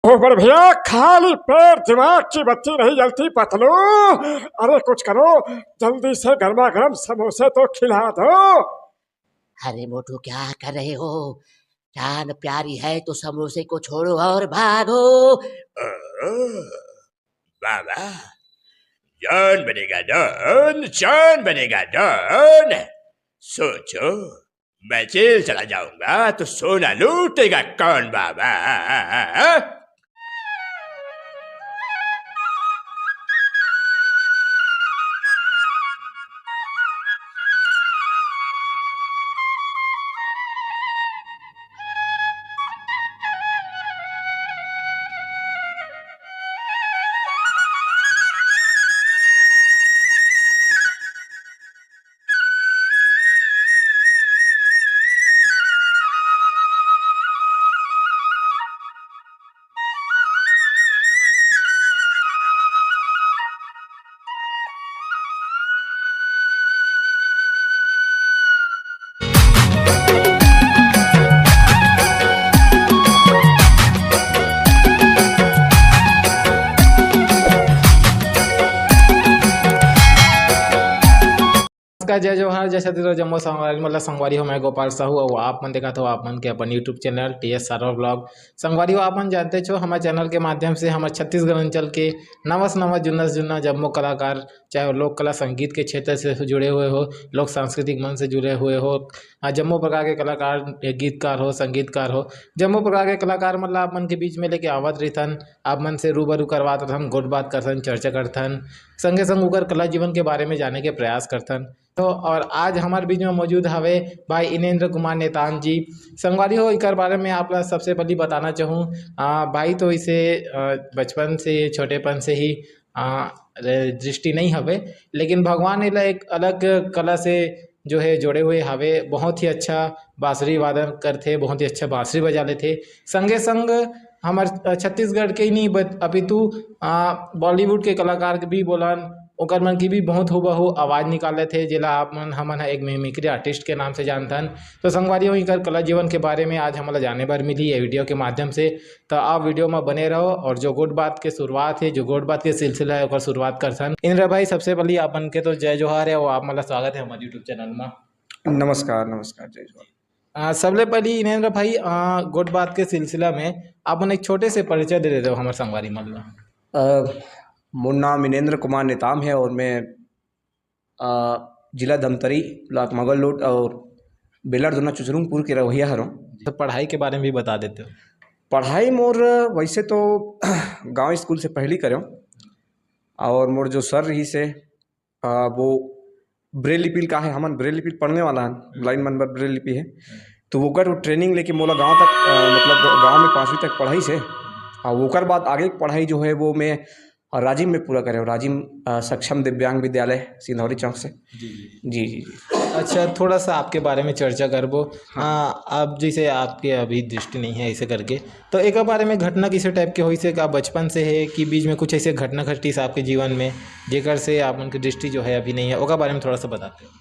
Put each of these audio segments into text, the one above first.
ओ बड़े भैया, खाली पेट दिमाग की बत्ती नहीं जलती पतलू। अरे कुछ करो, जल्दी से गर्मा गर्म समोसे तो खिला दो। अरे मोटू क्या कर रहे हो? जान प्यारी है तो समोसे को छोड़ो और भागो। बाबा, जान बनेगा डॉन, जान बनेगा डॉन। सोचो, मैं जेल चला जाऊंगा तो सोना लूटेगा कौन बाबा? नमस्कार, जय जोहार, जय छत्तीसगढ़, जम्मू संगवारी मतलब संगवारी हो। मैं गोपाल साहू और आप मन देखा तो आप मन के अपन यूट्यूब चैनल TS सारवर ब्लॉग संगवारी हो। आप मन जानते छो हमारे चैनल के माध्यम से हमारे छत्तीसगढ़ अंचल के नवस नवा जुन्ना जम्मू कलाकार, चाहे वो लोक कला संगीत के क्षेत्र से जुड़े हुए हो, लोक सांस्कृतिक मन से जुड़े हुए हो, जम्मू प्रकार के कलाकार, गीतकार हो, संगीतकार हो, जम्मू प्रकार के कलाकार मतलब आप मन के बीच में लेके आवत रहथन, आप मन से रूबरू करवात रहथन, गोट बात करथन, चर्चा करथन, संगे संग उकर कला जीवन के बारे में जाने के प्रयास करथन। तो और आज हमारे बीच में मौजूद हवे भाई इनेन्द्र कुमार नेताम जी। संगवारी हो, इकर बारे में आप सबसे पहले बताना चाहूँ, भाई तो इसे बचपन से, छोटेपन से ही दृष्टि नहीं हवे, लेकिन भगवान ने एक अलग कला से जो है जोड़े हुए हवे। बहुत ही अच्छा बांसुरी वादन करते, बहुत ही अच्छा बांसुरी बजा लेते, संगे संग हमारे छत्तीसगढ़ के ही नहीं अपितु बॉलीवुड के कलाकार के भी बोलन, ओकर मन की भी बहुत हूबहू आवाज़ निकाले थे, जिला आप मन हमन एक मिमिक्री आर्टिस्ट के नाम से जानथन। तो संगवारियों इकर कला जीवन के बारे में आज हमला जाने बर मिली ये वीडियो के माध्यम से। तो आप वीडियो में बने रहो और जो गोट बात के शुरुआत है, जो गोट बात के सिलसिला है, शुरुआत करथन। इंद्र भाई, सबसे पहले अपन के तो जय जोहार है और आप मतलब स्वागत है हमारे यूट्यूब चैनल में। नमस्कार नमस्कार, जय जोहार। सबले पहले इनेन्द्र भाई, गोट बात के सिलसिला में आप एक छोटे से परिचय दे देते हो हमारे संगवारी मतलब। मोर नाम इनेन्द्र कुमार नेताम है और मैं जिला धमतरी, ब्लॉक मगललोड और बेलर दोना चुचरुंगपुर के रवैया हरों। तो पढ़ाई के बारे में भी बता देते हो। पढ़ाई मोर वैसे तो गांव स्कूल से पहली करो, और मोर जो सर रही से वो ब्रेल लिपि का है, हमन ब्रेल लिपि पढ़ने वाला है, ब्लाइंड मन ब्रेल लिपि है, तो वो ट्रेनिंग लेके मोला गांव तक मतलब गांव में 5वीं तक पढ़ाई से, और वोकर बाद आगे की पढ़ाई जो है वो मैं राजिम में पूरा करे, राजिम सक्षम दिव्यांग विद्यालय सिंधौली चौक से। जी जी जी। अच्छा, थोड़ा सा आपके बारे में चर्चा करबो। हाँ, आप जैसे आपके अभी दृष्टि नहीं है ऐसे करके, तो एक बारे में घटना किसी टाइप के हुई से का बचपन से है कि बीच में कुछ ऐसे घटना घटी से आपके जीवन में जेकर से आप उनकी दृष्टि जो है अभी नहीं है, उसका बारे में थोड़ा सा बताते हो।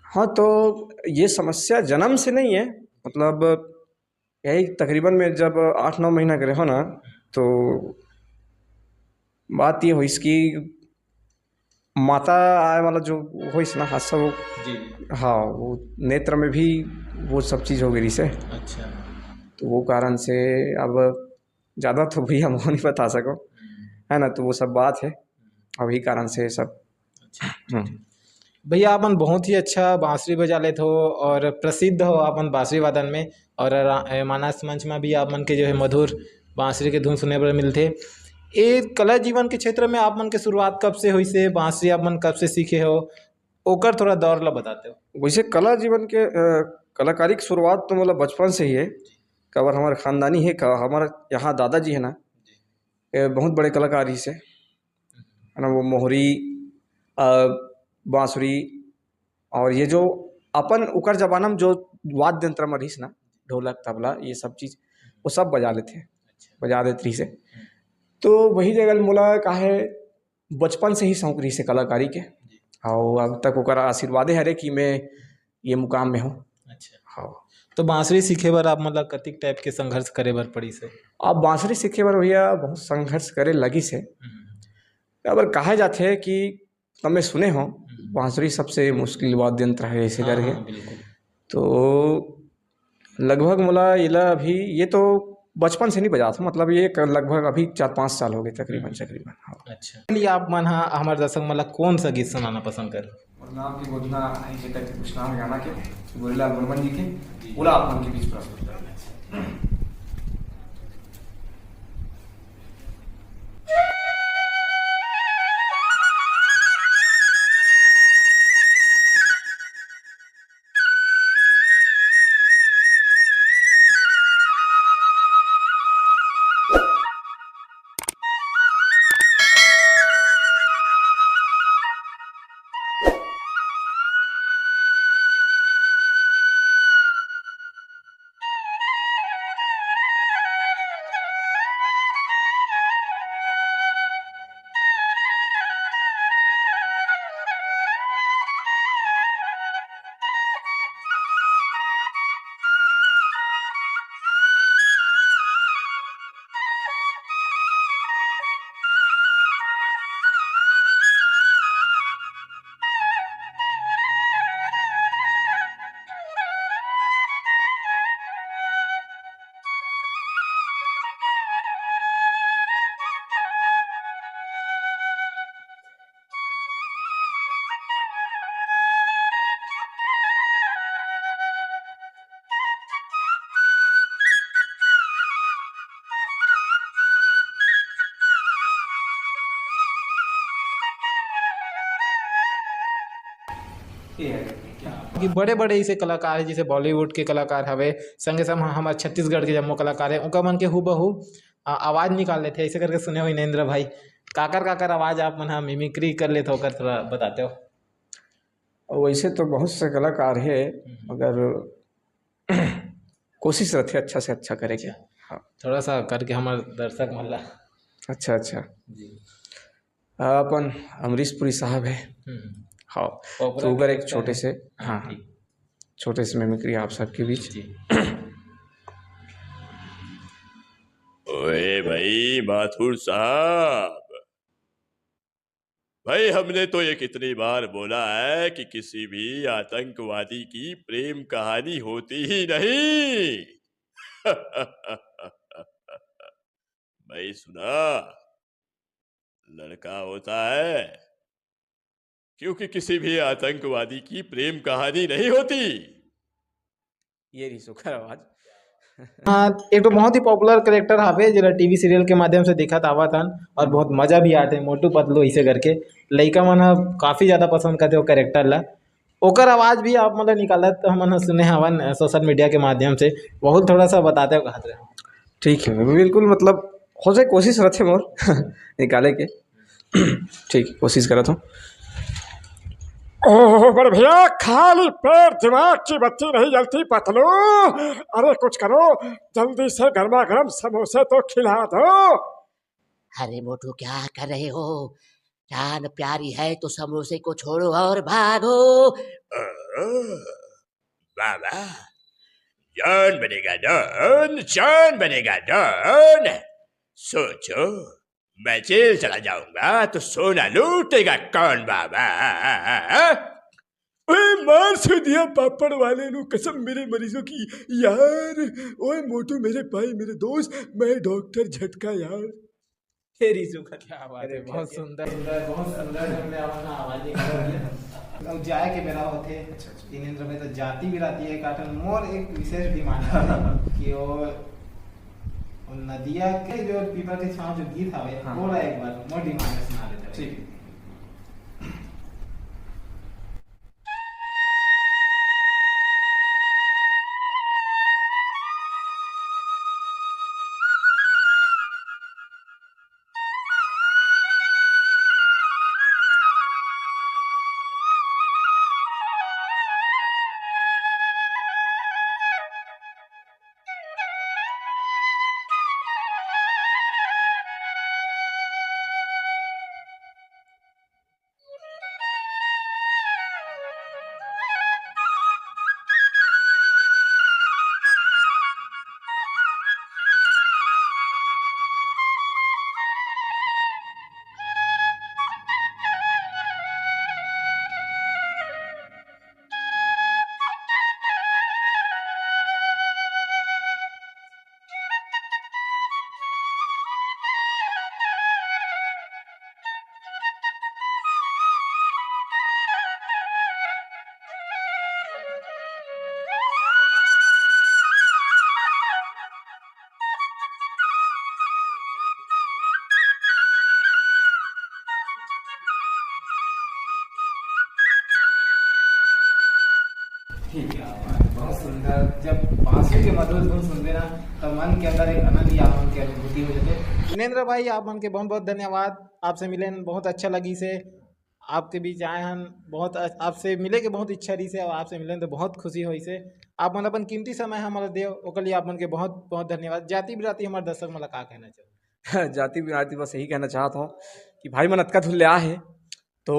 हाँ, तो ये समस्या जन्म से नहीं है, मतलब यही तकरीबन में जब 8-9 महीना करे हो ना, तो बात ये हुई इसकी माता आए वाला जो हुई ना हादसा, वो हाँ, वो नेत्र में भी वो सब चीज़ हो गई से। अच्छा। तो वो कारण से अब ज़्यादा तो भैया हम नहीं बता सको, है ना, तो वो सब बात है, अब ही कारण से सब। भैया अपन बहुत ही अच्छा बांसुरी बजा लेते हो और प्रसिद्ध हो अपन बांसुरी वादन में, और मानस मंच में भी आप मन के जो है मधुर बांसुरी के धुन सुनने पर मिलते। ये कला जीवन के क्षेत्र में आप मन के शुरुआत कब से हुई से, बांसुरी आप मन कब से सीखे हो, ओकर थोड़ा दौर ला बताते हो। वैसे कला जीवन के कलाकारी की शुरुआत तो मतलब बचपन से ही है, कबर हमारे ख़ानदानी है, हमारा यहाँ दादाजी है ना, बहुत बड़े कलाकार ही से, है ना, वो मोहरी, बांसुरी, और ये जो अपन उकर जमाना में जो वाद्य यंत्र में रहीस ना, ढोलक तबला ये सब चीज़ वो सब बजा लेते, बजा देते रही से। तो वही जगह मोला काहे बचपन से ही शौक रही से कलाकारी के, और अब तक ओकर आशीर्वादे हरे कि मैं ये मुकाम में हूँ। अच्छा। हाँ, तो बांसुरी सीखे बर आप मतलब कतिक टाइप के संघर्ष करे बर पड़ी से? अब बांसुरी सीखे बर भैया बहुत संघर्ष करे लगी से। अगर कहा जाते हैं कि તમે सुने हो बांसुरी सबसे मुश्किल वाद्य यंत्र है ऐसे करके। बिल्कुल। तो लगभग मुला इला अभी ये तो बचपन से नहीं बजा था, मतलब ये लगभग अभी 4-5 साल हो गए तकरीबन। हाँ। अच्छा, चलिए आप मन हाँ हमारे दर्शक मतलब कौन सा गीत सुनाना पसंद कर? और नाम की गोदना ऐसे टाइप के कुछ नाम गाना के गोरीलाल वर्मन जी के पूरा आप मन के बीच प्रस्तुत कर रहे हैं। कि बड़े बड़े ऐसे कलाकार है जैसे बॉलीवुड के कलाकार हवे संगे संग हमारे छत्तीसगढ़ के जम्मो कलाकार है उनका मन के हूबहू आवाज निकाल लेते हैं ऐसे करके सुने हो नरेंद्र भाई काकर काकर आवाज आप मन मिमिक्री कर लेते हो कर थोड़ा बताते हो? और वैसे तो बहुत से कलाकार है मगर कोशिश रहती है अच्छा से अच्छा करे के। हाँ। थोड़ा सा करके हमारे दर्शक मोहल्ला। अच्छा जी। अपन अमरीश पुरी साहब है। हाँ। तो अगर एक छोटे से हाँ छोटे से मिमिक्री आप सबके बीच। ओए भाई माथुर साहब, भाई हमने तो ये कितनी बार बोला है कि किसी भी आतंकवादी की प्रेम कहानी होती ही नहीं। भाई सुना, लड़का होता है क्योंकि किसी भी आतंकवादी की प्रेम कहानी नहीं होती। ये रही सुखर आवाज। एक तो बहुत ही पॉपुलर करेक्टर हवे जरा टीवी सीरियल के माध्यम से दिखत आवत हन और बहुत मजा भी आते मोटू पतलू ऐसे करके लइका मन काफी ज्यादा पसंद करते वो करेक्टर ला। ओकर आवाज भी आप मतलब निकालत तो हमन सुने हवन सोशल मीडिया के माध्यम से बहुत थोड़ा सा बताते हो कहते रहे। ठीक है बिल्कुल, मतलब हो जाए कोशिश रहते मोर निकाले के। ठीक कोशिश करा था। ओह बड़े भैया खाली पेट दिमाग की बत्ती नहीं जलती पतलू। अरे कुछ करो, जल्दी से गर्मा गर्म समोसे तो खिला दो। अरे मोटू क्या कर रहे हो? जान प्यारी है तो समोसे को छोड़ो और भागो। बाबा, जॉन बनेगा डॉन, जॉन बनेगा डॉन। सोचो, मैं जेल चला जाऊंगा तो सोना लूटेगा कौन बाबा? ओए मार से दिया पापड़ वाले नु कसम मेरे मरीजों की यार। ओए मोटू मेरे भाई मेरे दोस्त, मैं डॉक्टर झटका यार। तेरी सुखा क्या बात है, बहुत सुंदर सुंदर बहुत सुंदर हमने अपना आवाज निकाला। अब जाए के मेरा होते दिनेंद्र में तो जाति भी रहती है काटन मोर एक विशेष डिमांड है कि वो नदिया के जो पीपल के छांव जो गीत हवे वो एक बार मोर डिमांड सुना देते। ठीक है। ठीक है, बहुत सुंदर। जब बांसुरी के मधुर धुन सुनते ना तो मन के अंदर एक आनंद या मन की अनुभूति हो जाते। जिनेंद्र भाई आप मन के बहुत बहुत धन्यवाद। आपसे मिले बहुत अच्छा लगी से, आपके बीच आए हम बहुत आपसे मिले के बहुत इच्छा रही से और आपसे मिले तो बहुत खुशी हुई से। आप मन अपन कीमती समय हमारा देव ओकर लिए आप मन के बहुत बहुत धन्यवाद। जाति बिराती हमारे दर्शक मला का कहना चाहो? जाति बिराती बस यही कहना चाहता हूँ कि भाई मन अतका धुल आ है तो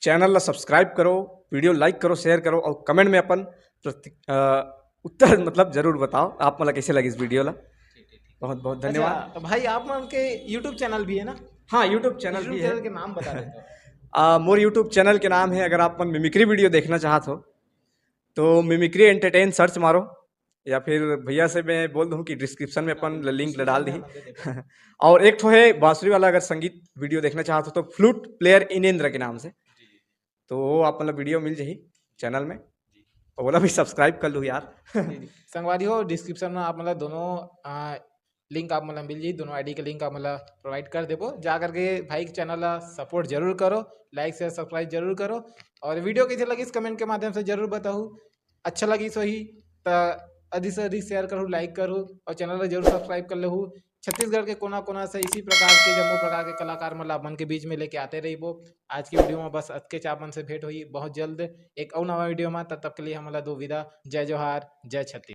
चैनल ला सब्सक्राइब करो, वीडियो लाइक करो, शेयर करो और कमेंट में अपन उत्तर मतलब जरूर बताओ आप मतलब कैसे लगी इस वीडियो ला। बहुत बहुत धन्यवाद। अच्छा, तो भाई आप मन के यूट्यूब चैनल भी है ना? हाँ, यूट्यूब चैनल भी है। चैनल के नाम बता देते हो। मोर यूट्यूब चैनल के नाम है, अगर आप मिमिक्री वीडियो देखना चाहते हो तो मिमिक्री एंटरटेन सर्च मारो, या फिर भैया से मैं बोल दूँ कि डिस्क्रिप्शन में अपन लिंक डाल दी। और एक ठो है बांसुरी वाला, अगर संगीत वीडियो देखना चाहते हो तो फ्लूट प्लेयर इनेंद्र के नाम से, तो वो आप मतलब वीडियो मिल जाही चैनल में, और बोला भी सब्सक्राइब कर लो यार। संगवारी हो डिस्क्रिप्शन में आप मतलब दोनों लिंक आप मतलब मिल जाई, दोनों आईडी के लिंक आप मतलब प्रोवाइड कर देबो। जा करके भाई के चैनल सपोर्ट जरूर करो, लाइक शेयर सब्सक्राइब जरूर करो, और वीडियो कैसे लगी इस कमेंट के माध्यम से जरूर बताओ। अच्छा लगी सो ही तो अधिक से अधिक शेयर करूँ, लाइक करूँ और चैनल जरूर सब्सक्राइब कर लूँ। छत्तीसगढ़ के कोना कोना से इसी प्रकार के जम्मू प्रकार के कलाकार मतलब मन के बीच में लेके आते रही वो। आज की वीडियो में बस अतके चापन से भेंट हुई, बहुत जल्द एक और नवा वीडियो में, तब तक के लिए हम दो विदा। जय जोहार, जय छत्तीस।